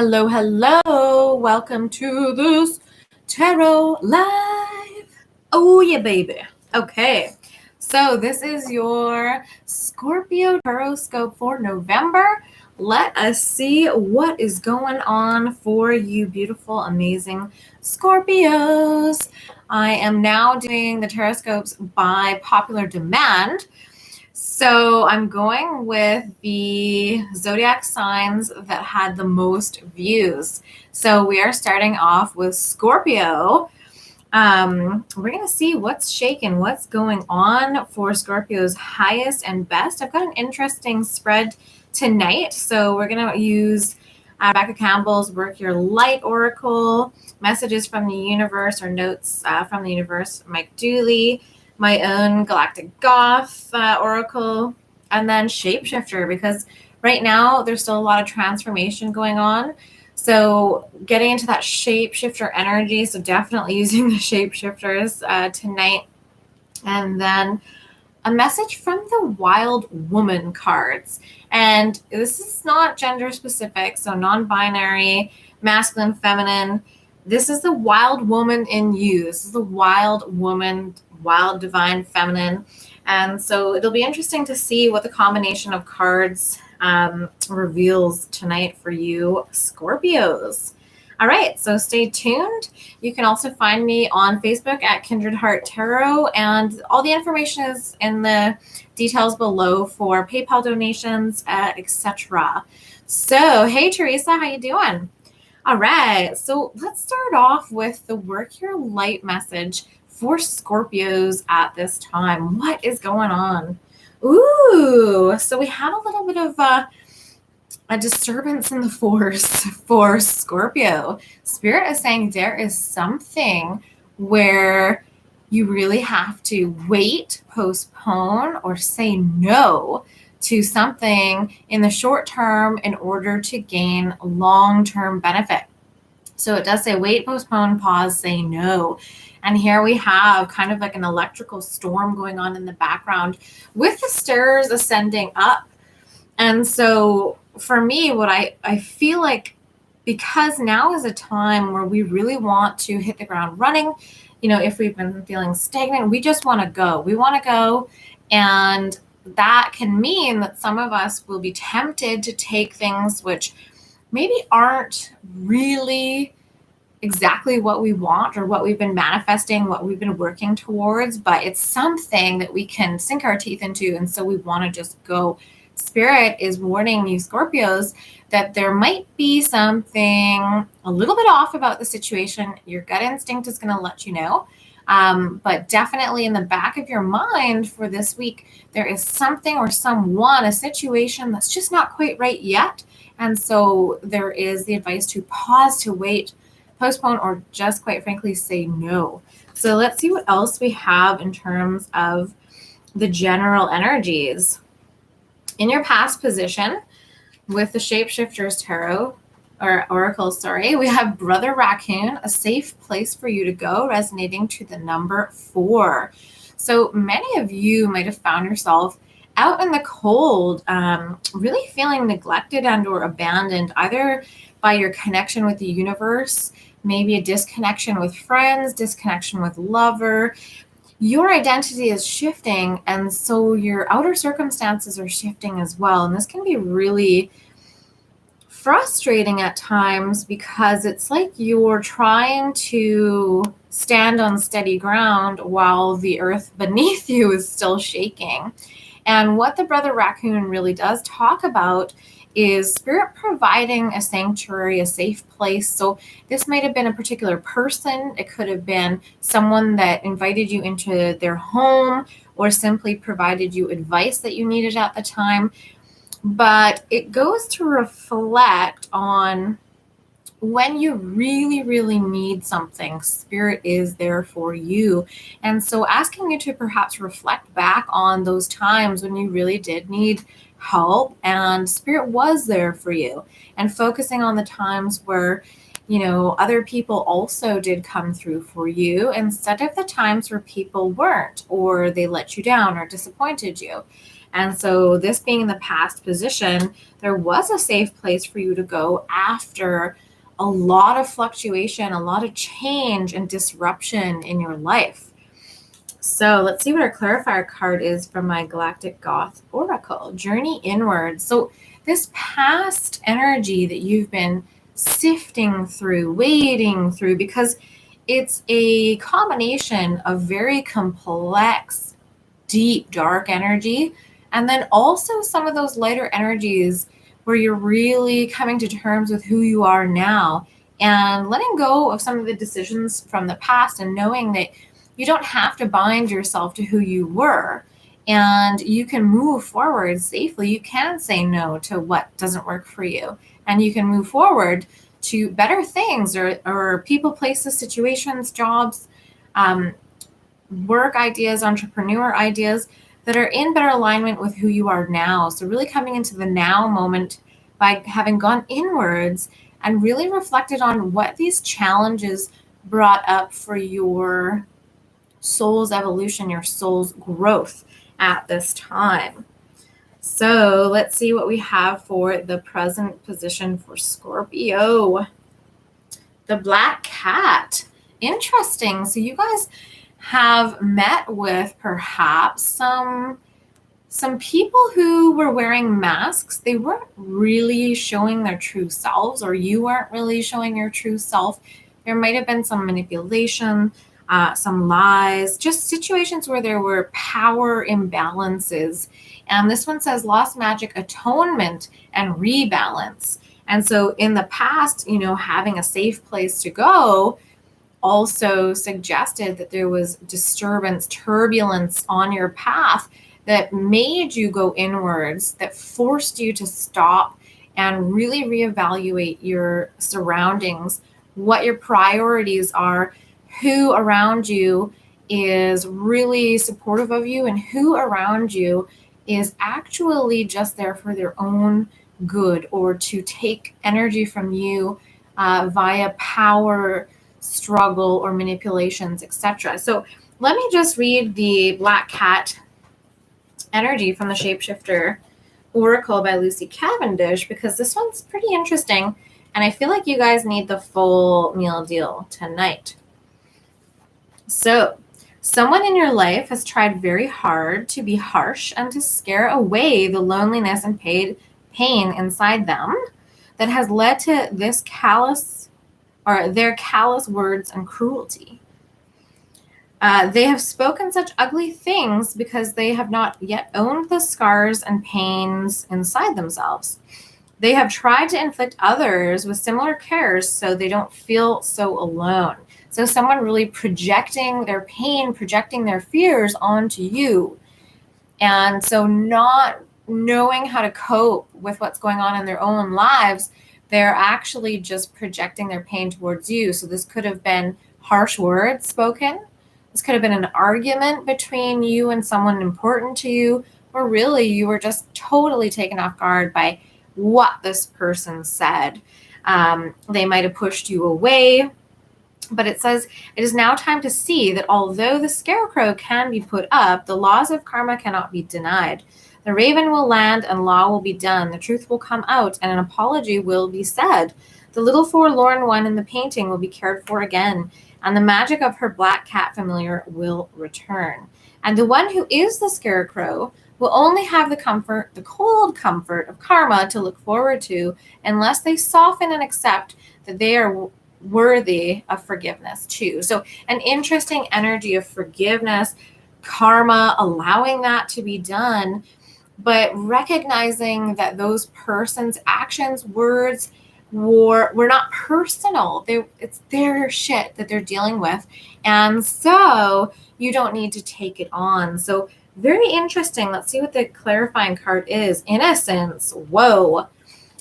Hello, hello. Welcome to this Tarot Live. Oh, yeah, baby. Okay. So this is your Scorpio Tarotscope for November. Let us see what is going on for you beautiful, amazing Scorpios. I am now doing the Tarotscopes by popular demand. So I'm going with the zodiac signs that had the most views. So we are starting off with Scorpio. We're going to see what's shaking, what's going on for Scorpio's highest and best. I've got an interesting spread tonight. So we're going to use Rebecca Campbell's Work Your Light Oracle, Messages from the Universe, or Notes from the Universe, Mike Dooley, my own Galactic Goth Oracle, and then Shapeshifter, because right now there's still a lot of transformation going on. So getting into that shapeshifter energy, so definitely using the shapeshifters tonight. And then a message from the Wild Woman cards. And this is not gender specific, so non-binary, masculine, feminine. This is the wild woman in you. This is the wild woman, wild, divine, feminine. And so it'll be interesting to see what the combination of cards reveals tonight for you Scorpios. All right, so stay tuned. You can also find me on Facebook at Kindred Heart Tarot, and all the information is in the details below for PayPal donations, etc. So, hey Teresa, how you doing? All right, so let's start off with the Work Your Light message for Scorpios at this time. What is going on? Ooh, so we had a little bit of a disturbance in the force for Scorpio. Spirit is saying there is something where you really have to wait, postpone, or say no to something in the short term in order to gain long-term benefit. So it does say wait, postpone, pause, say no. And here we have kind of like an electrical storm going on in the background with the stairs ascending up. And so for me, what I feel like, because now is a time where we really want to hit the ground running, if we've been feeling stagnant, we just want to go. We want to go. And that can mean that some of us will be tempted to take things which maybe aren't really exactly what we want or what we've been manifesting, what we've been working towards, but it's something that we can sink our teeth into. And so we want to just go. Spirit is warning you Scorpios that there might be something a little bit off about the situation. Your gut instinct is going to let you know. But definitely in the back of your mind for this week, there is something or someone, a situation that's just not quite right yet. And so there is the advice to pause, to wait, postpone, or just quite frankly say no. So let's see what else we have in terms of the general energies. In your past position with the Shapeshifters Tarot, or Oracle, we have Brother Raccoon, a safe place for you to go, resonating to the number 4. So many of you might have found yourself out in the cold, really feeling neglected and or abandoned, either by your connection with the universe, maybe a disconnection with friends, disconnection with lover. Your identity is shifting, and so your outer circumstances are shifting as well. And this can be really frustrating at times because it's like you're trying to stand on steady ground while the earth beneath you is still shaking. And what the Brother Raccoon really does talk about is Spirit providing a sanctuary, a safe place. So this might have been a particular person. It could have been someone that invited you into their home or simply provided you advice that you needed at the time. But it goes to reflect on when you really, really need something, Spirit is there for you. And so asking you to perhaps reflect back on those times when you really did need help and Spirit was there for you, and focusing on the times where other people also did come through for you instead of the times where people weren't, or they let you down or disappointed you. And so this being in the past position, there was a safe place for you to go after a lot of fluctuation, a lot of change and disruption in your life. So let's see what our clarifier card is from my Galactic Goth Oracle. Journey inwards. So this past energy that you've been sifting through, wading through, because it's a combination of very complex, deep, dark energy, and then also some of those lighter energies where you're really coming to terms with who you are now and letting go of some of the decisions from the past and knowing that you don't have to bind yourself to who you were, and you can move forward safely. You can say no to what doesn't work for you, and you can move forward to better things or people, places, situations, jobs, work ideas, entrepreneur ideas that are in better alignment with who you are now. So really coming into the now moment by having gone inwards and really reflected on what these challenges brought up for your soul's evolution, your soul's growth at this time. So let's see what we have for the present position for Scorpio. The Black Cat. Interesting. So you guys have met with perhaps some people who were wearing masks. They weren't really showing their true selves, or you weren't really showing your true self. There might have been some manipulation, some lies, just situations where there were power imbalances. And this one says lost magic, atonement, and rebalance. And so in the past, having a safe place to go also suggested that there was disturbance, turbulence on your path that made you go inwards, that forced you to stop and really reevaluate your surroundings, what your priorities are, who around you is really supportive of you, and who around you is actually just there for their own good or to take energy from you via power, struggle, or manipulations, etc. So let me just read the Black Cat energy from the Shapeshifter Oracle by Lucy Cavendish, because this one's pretty interesting, and I feel like you guys need the full meal deal tonight. So, someone in your life has tried very hard to be harsh and to scare away the loneliness and pain inside them that has led to this their callous words and cruelty. They have spoken such ugly things because they have not yet owned the scars and pains inside themselves. They have tried to inflict others with similar cares so they don't feel so alone. So someone really projecting their pain, projecting their fears onto you. And so not knowing how to cope with what's going on in their own lives, they're actually just projecting their pain towards you. So this could have been harsh words spoken. This could have been an argument between you and someone important to you, or really you were just totally taken off guard by what this person said. They might have pushed you away. But it says, it is now time to see that although the scarecrow can be put up, the laws of karma cannot be denied. The raven will land and law will be done. The truth will come out and an apology will be said. The little forlorn one in the painting will be cared for again, and the magic of her black cat familiar will return. And the one who is the scarecrow will only have the cold comfort of karma to look forward to, unless they soften and accept that they are worthy of forgiveness too. So an interesting energy of forgiveness, karma, allowing that to be done, but recognizing that those person's actions, words were not personal. It's their shit that they're dealing with. And so you don't need to take it on. So very interesting. Let's see what the clarifying card is. Innocence. Whoa.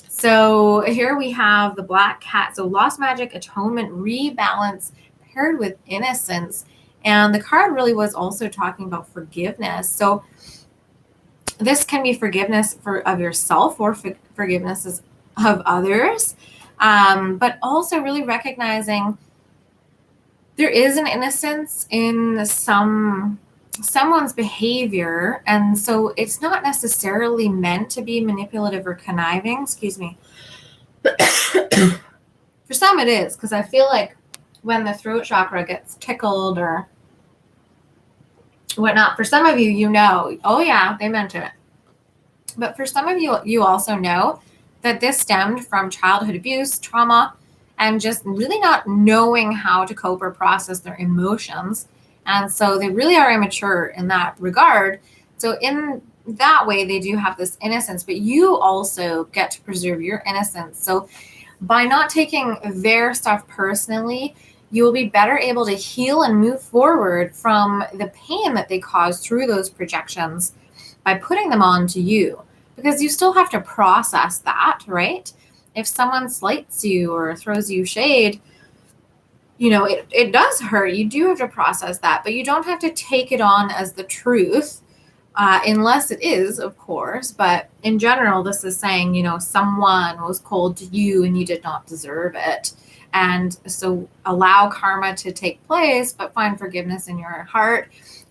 So here we have the black cat. So lost magic, atonement, rebalance paired with innocence. And the card really was also talking about forgiveness. So this can be forgiveness of yourself or forgiveness of others, but also really recognizing there is an innocence in some someone's behavior. And so it's not necessarily meant to be manipulative or conniving. Excuse me. For some it is, because I feel like when the throat chakra gets tickled or whatnot, for some of you, you know, oh yeah, they meant it. But for some of you, you also know that this stemmed from childhood abuse, trauma, and just really not knowing how to cope or process their emotions. And so they really are immature in that regard. So in that way, they do have this innocence, but you also get to preserve your innocence. So by not taking their stuff personally, you will be better able to heal and move forward from the pain that they cause through those projections by putting them on to you, because you still have to process that, right? If someone slights you or throws you shade, you know, it does hurt. You do have to process that, but you don't have to take it on as the truth, unless it is, of course. But in general, this is saying, you know, someone was cold to you and you did not deserve it. And so allow karma to take place, but find forgiveness in your heart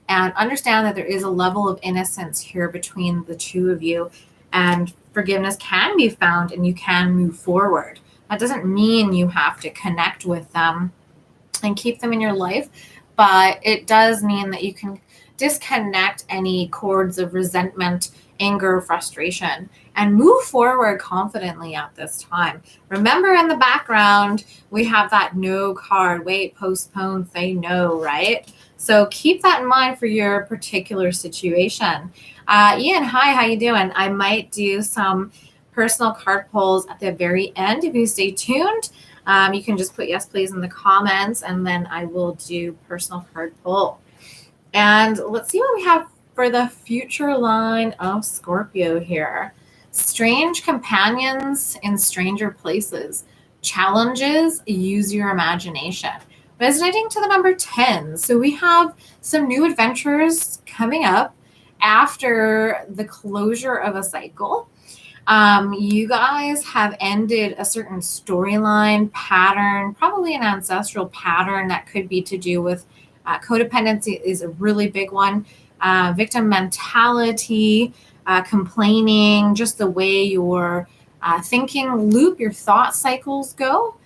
and understand that there is a level of innocence here between the two of you. And forgiveness can be found and you can move forward. That doesn't mean you have to connect with them and keep them in your life, but it does mean that you can disconnect any cords of resentment, anger, frustration, and move forward confidently at this time. Remember, in the background, we have that no card. Wait, postpone, say no, right? So keep that in mind for your particular situation. Ian, hi, how you doing? I might do some personal card pulls at the very end if you stay tuned. You can just put yes, please in the comments, and then I will do personal card pull. And let's see what we have for the future line of Scorpio here. Strange companions in stranger places. Challenges, use your imagination. Resonating to the number 10. So we have some new adventures coming up after the closure of a cycle. You guys have ended a certain storyline pattern, probably an ancestral pattern that could be to do with codependency is a really big one. Victim mentality, complaining, just the way your thinking loop, your thought cycles go.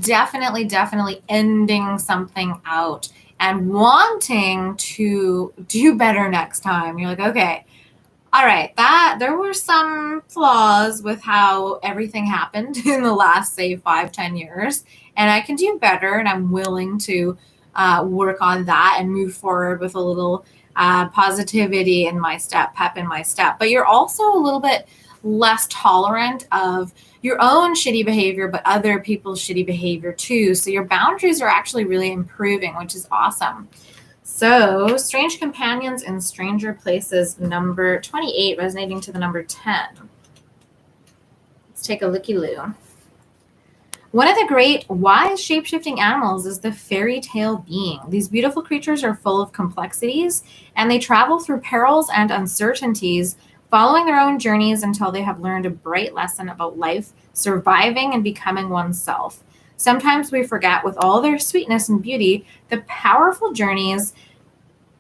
Definitely ending something out and wanting to do better next time. You're like, okay, all right, that there were some flaws with how everything happened in the last, say, 5-10 years, and I can do better, and I'm willing to work on that and move forward with a little positivity in my step, pep in my step. But you're also a little bit less tolerant of your own shitty behavior, but other people's shitty behavior too. So your boundaries are actually really improving, which is awesome. So, strange companions in stranger places, number 28, resonating to the number 10. Let's take a looky-loo. One of the great wise shape-shifting animals is the fairy tale being. These beautiful creatures are full of complexities, and they travel through perils and uncertainties, following their own journeys until they have learned a bright lesson about life, surviving, and becoming oneself. Sometimes we forget, with all their sweetness and beauty, the powerful journeys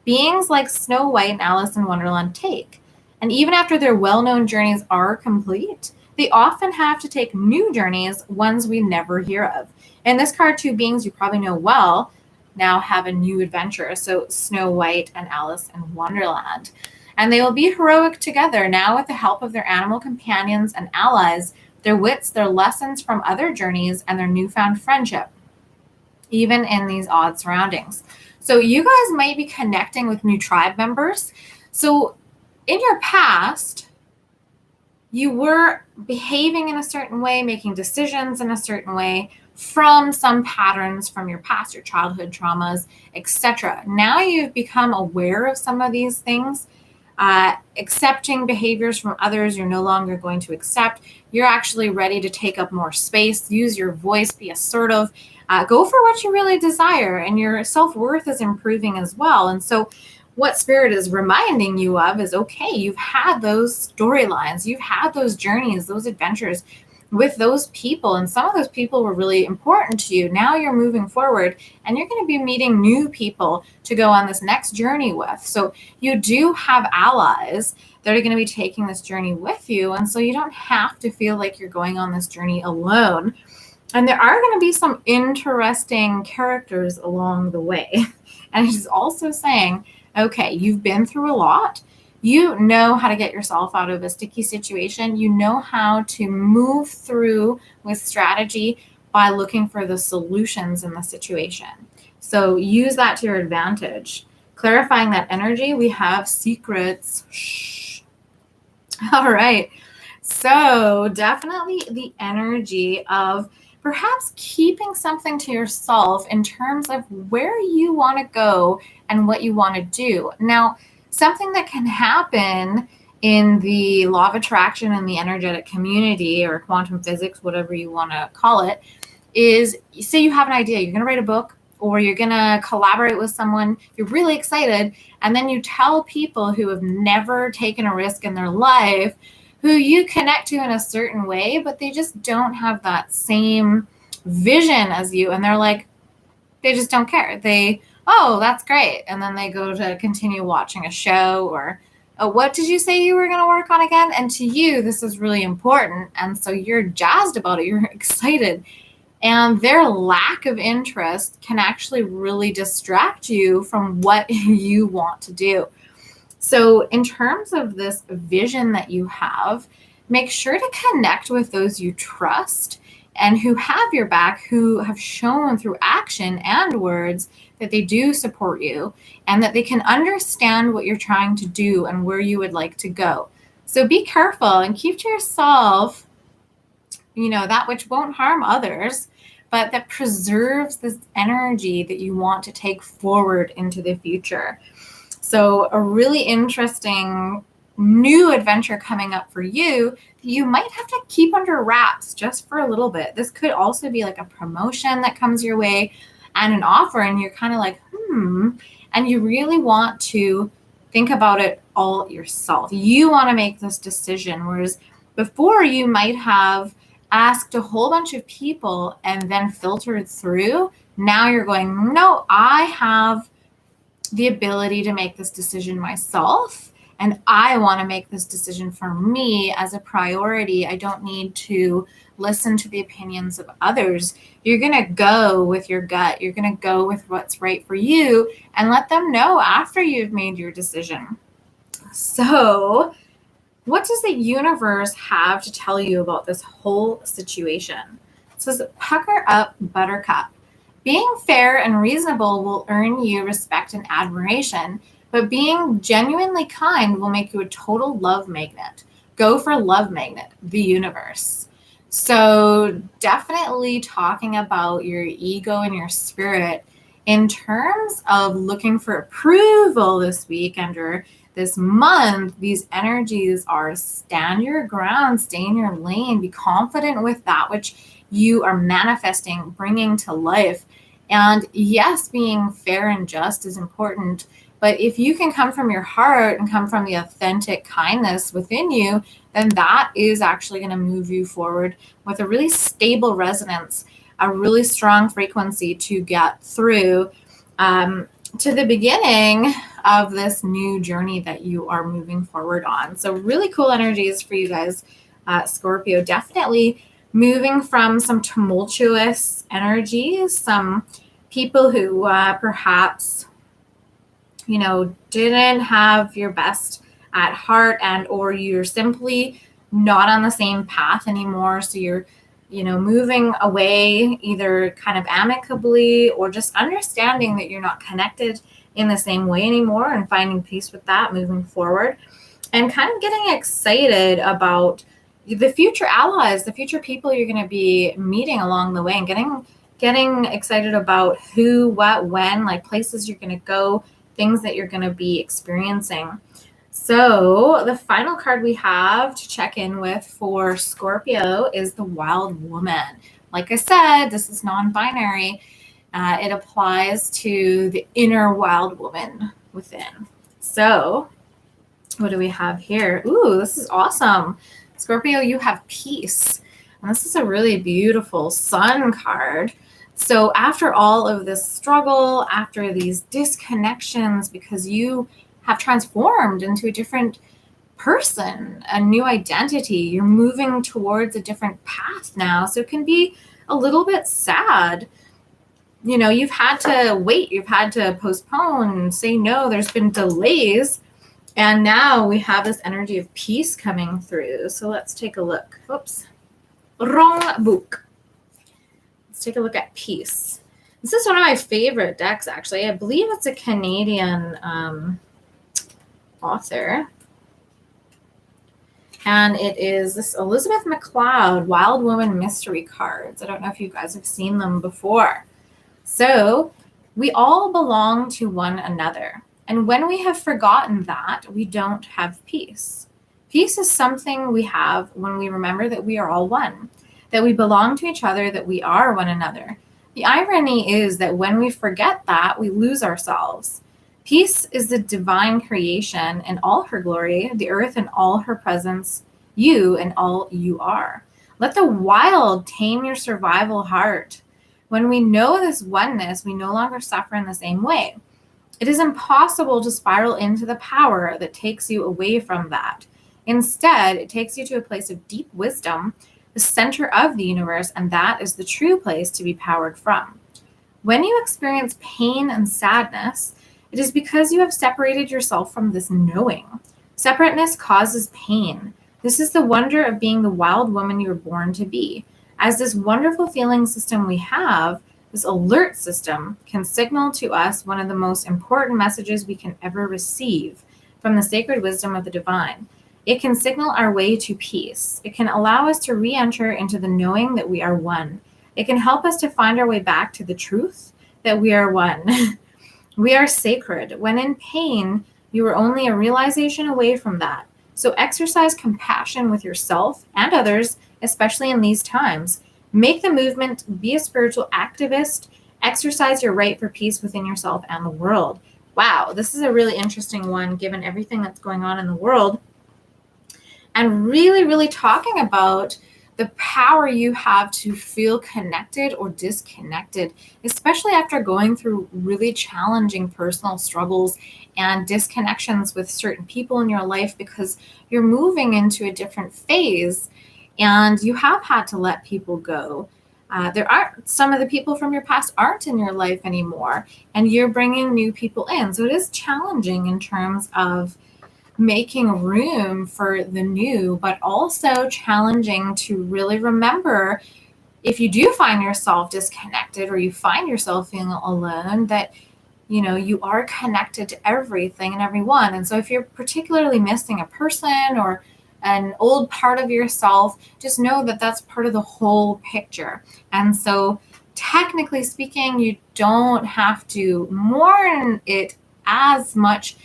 beings like Snow White and Alice in Wonderland take. And even after their well-known journeys are complete, they often have to take new journeys, ones we never hear of. In this card, two beings you probably know well now have a new adventure. So Snow White and Alice in Wonderland. And they will be heroic together now with the help of their animal companions and allies, their wits, their lessons from other journeys, and their newfound friendship, even in these odd surroundings. So you guys might be connecting with new tribe members. So in your past, you were behaving in a certain way, making decisions in a certain way from some patterns from your past, your childhood traumas, etc. Now you've become aware of some of these things, accepting behaviors from others you're no longer going to accept. You're actually ready to take up more space, use your voice, be assertive, go for what you really desire, and your self-worth is improving as well. And so what Spirit is reminding you of is, okay, you've had those storylines, you've had those journeys, those adventures. with those people, and some of those people were really important to you. Now you're moving forward and you're going to be meeting new people to go on this next journey with. So you do have allies that are going to be taking this journey with you. And so you don't have to feel like you're going on this journey alone. And there are going to be some interesting characters along the way. And he's also saying, okay, you've been through a lot. You know how to get yourself out of a sticky situation. You know how to move through with strategy by looking for the solutions in the situation. So use that to your advantage. Clarifying that energy, we have secrets. Shh. All right. So definitely the energy of perhaps keeping something to yourself in terms of where you want to go and what you want to do. Now, something that can happen in the law of attraction and the energetic community, or quantum physics, whatever you want to call it, is say you have an idea, you're going to write a book or you're going to collaborate with someone, you're really excited, and then you tell people who have never taken a risk in their life, who you connect to in a certain way, but they just don't have that same vision as you. And they're like, they just don't care. Oh, that's great. And then they go to continue watching a show or, oh, what did you say you were going to work on again? And to you, this is really important. And so you're jazzed about it. You're excited. And their lack of interest can actually really distract you from what you want to do. So in terms of this vision that you have, make sure to connect with those you trust and who have your back, who have shown through action and words that they do support you and that they can understand what you're trying to do and where you would like to go. So be careful and keep to yourself, that which won't harm others, but that preserves this energy that you want to take forward into the future. So a really interesting new adventure coming up for you that you might have to keep under wraps just for a little bit. This could also be like a promotion that comes your way and an offer, and you're kind of like, and you really want to think about it all yourself. You want to make this decision, whereas before you might have asked a whole bunch of people and then filtered through. Now you're going, no, I have the ability to make this decision myself, and I want to make this decision for me as a priority. I don't need to listen to the opinions of others. You're going to go with your gut. You're going to go with what's right for you and let them know after you've made your decision. So what does the universe have to tell you about this whole situation? It says, pucker up, buttercup. Being fair and reasonable will earn you respect and admiration, but being genuinely kind will make you a total love magnet. Go for love magnet, the universe. So definitely talking about your ego and your spirit in terms of looking for approval this weekend or this month. These energies are stand your ground, stay in your lane, be confident with that which you are manifesting, bringing to life. And yes, being fair and just is important, but if you can come from your heart and come from the authentic kindness within you, then that is actually going to move you forward with a really stable resonance, a really strong frequency to get through to the beginning of this new journey that you are moving forward on. So really cool energies for you guys, Scorpio. Definitely moving from some tumultuous energies, some people who perhaps, didn't have your best at heart, and or you're simply not on the same path anymore. So you're, moving away either kind of amicably or just understanding that you're not connected in the same way anymore and finding peace with that moving forward and kind of getting excited about the future allies, the future people you're going to be meeting along the way, and getting excited about who, what, when, like places you're going to go, things that you're going to be experiencing. So the final card we have to check in with for Scorpio is the Wild Woman. Like I said, this is non-binary. It applies to the inner wild woman within. So what do we have here? Ooh, this is awesome. Scorpio, you have peace. And this is a really beautiful Sun card. So after all of this struggle, after these disconnections, because you have transformed into a different person, a new identity, you're moving towards a different path now. So it can be a little bit sad. You know, you've had to wait, you've had to postpone, say no, there's been delays. And now we have this energy of peace coming through. So let's take a look. Oops, wrong book. Let's take a look at peace. This is one of my favorite decks, actually. I believe it's a Canadian author. And it is this Elizabeth MacLeod Wild Woman Mystery Cards. I don't know if you guys have seen them before. So we all belong to one another. And when we have forgotten that, we don't have peace. Peace is something we have when we remember that we are all one, that we belong to each other, that we are one another. The irony is that when we forget that, we lose ourselves. Peace is the divine creation in all her glory, the earth in all her presence, you and all you are. Let the wild tame your survival heart. When we know this oneness, we no longer suffer in the same way. It is impossible to spiral into the power that takes you away from that. Instead, it takes you to a place of deep wisdom, the center of the universe, and that is the true place to be powered from. When you experience pain and sadness, it is because you have separated yourself from this knowing. Separateness causes pain. This is the wonder of being the wild woman you were born to be. As this wonderful feeling system we have, this alert system can signal to us one of the most important messages we can ever receive from the sacred wisdom of the divine. It can signal our way to peace. It can allow us to re-enter into the knowing that we are one. It can help us to find our way back to the truth that we are one. We are sacred. When in pain, you are only a realization away from that. So exercise compassion with yourself and others, especially in these times. Make the movement, be a spiritual activist, exercise your right for peace within yourself and the world. Wow, this is a really interesting one given everything that's going on in the world. And really, really talking about the power you have to feel connected or disconnected, especially after going through really challenging personal struggles and disconnections with certain people in your life because you're moving into a different phase and you have had to let people go. There aren't, some of the people from your past aren't in your life anymore, and you're bringing new people in. So it is challenging in terms of making room for the new, but also challenging to really remember if you do find yourself disconnected or you find yourself feeling alone, that you know you are connected to everything and everyone. And so if you're particularly missing a person or an old part of yourself, just know that that's part of the whole picture. And so technically speaking, you don't have to mourn it as much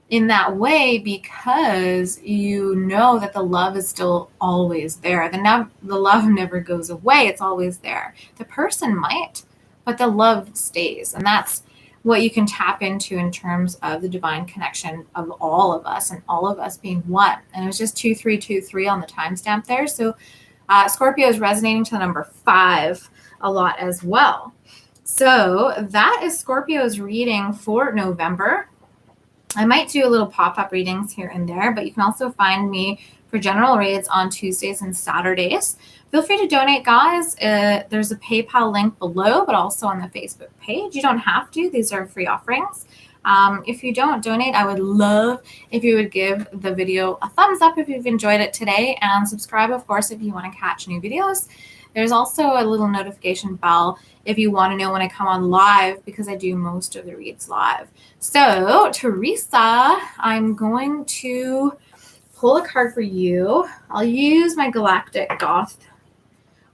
in that way because you know that the love is still always there. The love never goes away. It's always there. The person might, but the love stays. And that's what you can tap into in terms of the divine connection of all of us and all of us being one. And it was just 2323 on the timestamp there. So Scorpio is resonating to the number 5 a lot as well. So that is Scorpio's reading for November. I might do a little pop-up readings here and there, but you can also find me for general reads on Tuesdays and Saturdays. Feel free to donate, guys. There's a PayPal link below, but also on the Facebook page. You don't have to. These are free offerings. If you don't donate, I would love if you would give the video a thumbs up if you've enjoyed it today, and subscribe, of course, if you want to catch new videos. There's also a little notification bell if you want to know when I come on live, because I do most of the reads live. So, Teresa, I'm going to pull a card for you. I'll use my Galactic Goth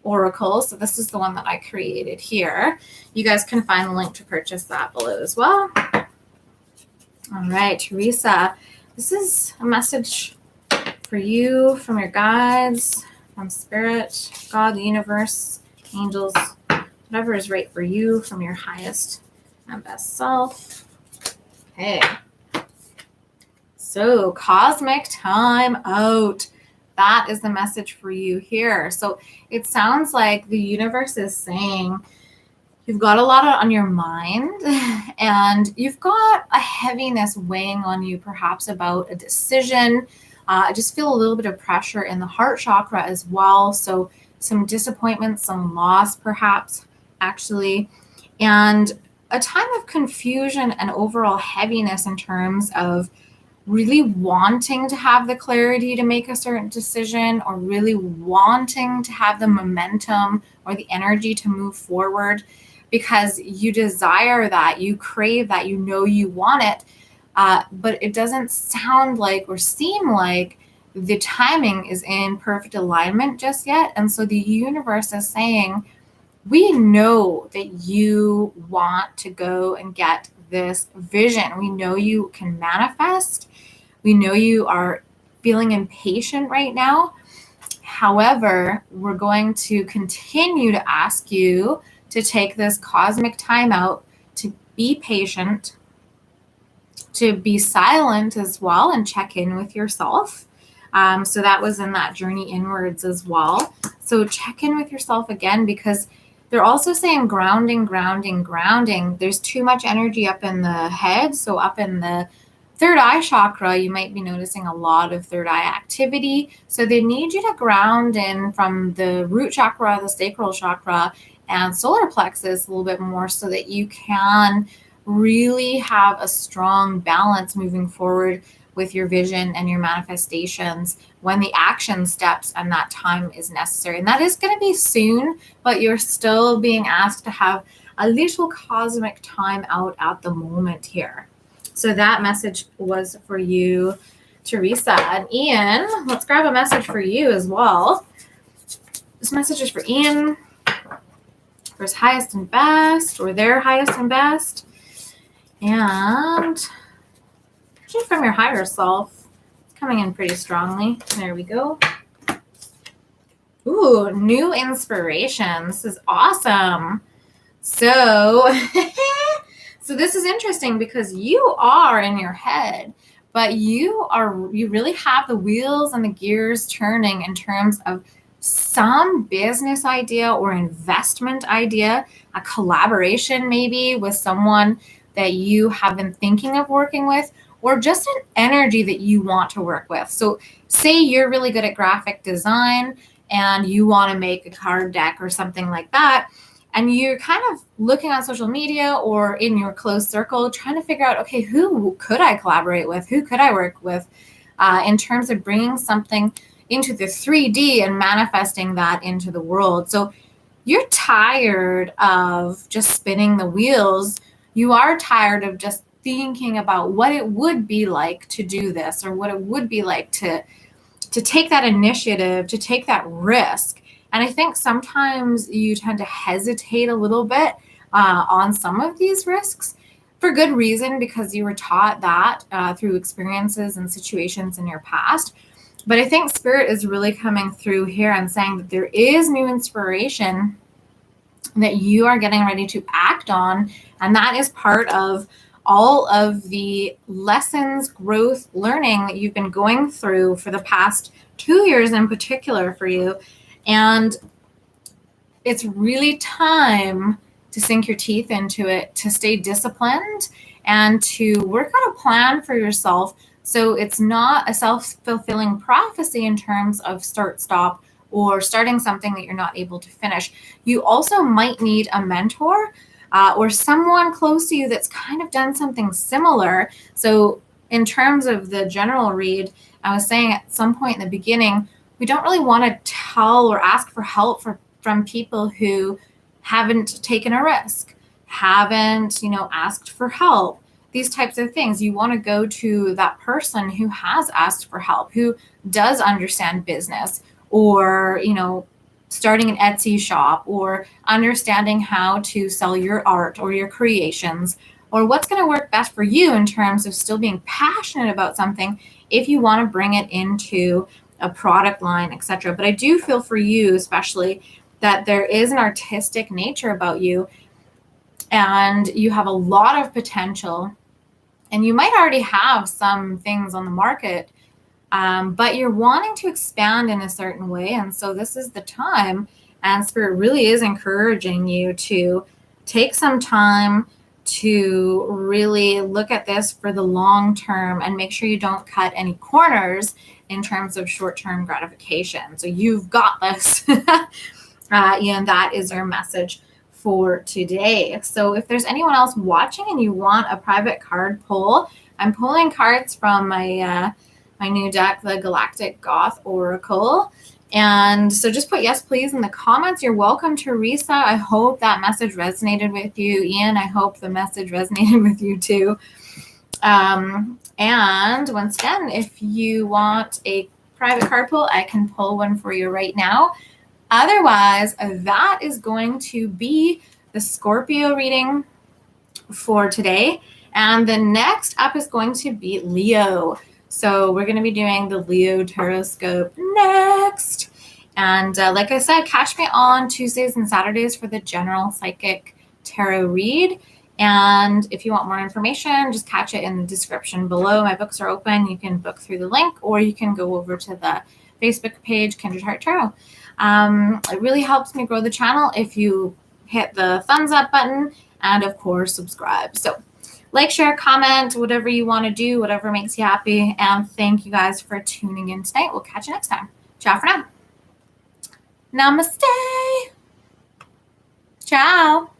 Oracle. So this is the one that I created here. You guys can find the link to purchase that below as well. All right, Teresa, this is a message for you from your guides, from Spirit, God, the universe, angels, whatever is right for you from your highest and best self. Okay. So, cosmic time out. that is the message for you here. So it sounds like the universe is saying you've got a lot on your mind and you've got a heaviness weighing on you, perhaps about a decision. I just feel a little bit of pressure in the heart chakra as well. So some disappointment, some loss, perhaps, actually, and a time of confusion and overall heaviness in terms of really wanting to have the clarity to make a certain decision, or really wanting to have the momentum or the energy to move forward, because you desire that, you crave that, you know you want it, but it doesn't sound like or seem like the timing is in perfect alignment just yet. And so the universe is saying, we know that you want to go and get this vision. We know you can manifest. We know you are feeling impatient right now. However, we're going to continue to ask you to take this cosmic time out, to be patient, to be silent as well, and check in with yourself. So that was in that journey inwards as well. So check in with yourself again, because they're also saying grounding, grounding, grounding. There's too much energy up in the head. So up in the third eye chakra, you might be noticing a lot of third eye activity. So they need you to ground in from the root chakra, the sacral chakra, and solar plexus a little bit more, so that you can really have a strong balance moving forward with your vision and your manifestations when the action steps and that time is necessary. And that is going to be soon, but you're still being asked to have a little cosmic time out at the moment here. So that message was for you, Teresa. And Ian, let's grab a message for you as well. This message is for Ian, for his highest and best, or their highest and best. And actually from your higher self, it's coming in pretty strongly. There we go. Ooh, new inspiration. This is awesome. So, so this is interesting, because you are in your head, but you really have the wheels and the gears turning in terms of some business idea or investment idea, a collaboration maybe with someone that you have been thinking of working with, or just an energy that you want to work with. So say you're really good at graphic design and you want to make a card deck or something like that, and you're kind of looking on social media or in your close circle trying to figure out, okay, who could I collaborate with? Who could I work with in terms of bringing something into the 3D and manifesting that into the world? So you're tired of just spinning the wheels. You are tired of just thinking about what it would be like to do this, or what it would be like to take that initiative, to take that risk. And I think sometimes you tend to hesitate a little bit on some of these risks for good reason, because you were taught that through experiences and situations in your past. But I think Spirit is really coming through here and saying that there is new inspiration that you are getting ready to act on. And that is part of all of the lessons, growth, learning that you've been going through for the past 2 years in particular for you. And it's really time to sink your teeth into it, to stay disciplined, and to work out a plan for yourself, so it's not a self-fulfilling prophecy in terms of start-stop or starting something that you're not able to finish. You also might need a mentor or someone close to you that's kind of done something similar. So in terms of the general read, I was saying at some point in the beginning, we don't really want to tell or ask for help from people who haven't taken a risk, haven't, asked for help, these types of things. You want to go to that person who has asked for help, who does understand business, or, starting an Etsy shop, or understanding how to sell your art or your creations, or what's going to work best for you in terms of still being passionate about something if you want to bring it into a product line, etc. But I do feel for you especially that there is an artistic nature about you, and you have a lot of potential, and you might already have some things on the market but you're wanting to expand in a certain way. And so this is the time, and Spirit really is encouraging you to take some time to really look at this for the long term and make sure you don't cut any corners in terms of short-term gratification. So you've got this. And that is our message for today. So if there's anyone else watching and you want a private card pull, I'm pulling cards from my my new deck, the Galactic Goth Oracle. And so just put yes, please in the comments. You're welcome, Teresa. I hope that message resonated with you. Ian, I hope the message resonated with you too. And once again, if you want a private card pull, I can pull one for you right now. Otherwise, that is going to be the Scorpio reading for today. And the next up is going to be Leo. So we're going to be doing the Leo Tarotscope next. And like I said, catch me on Tuesdays and Saturdays for the general psychic tarot read. And if you want more information, just catch it in the description below. My books are open. You can book through the link, or you can go over to the Facebook page, Kindred Heart Tarot. It really helps me grow the channel if you hit the thumbs up button and, of course, subscribe. So like, share, comment, whatever you want to do, whatever makes you happy. And thank you guys for tuning in tonight. We'll catch you next time. Ciao for now. Namaste. Ciao.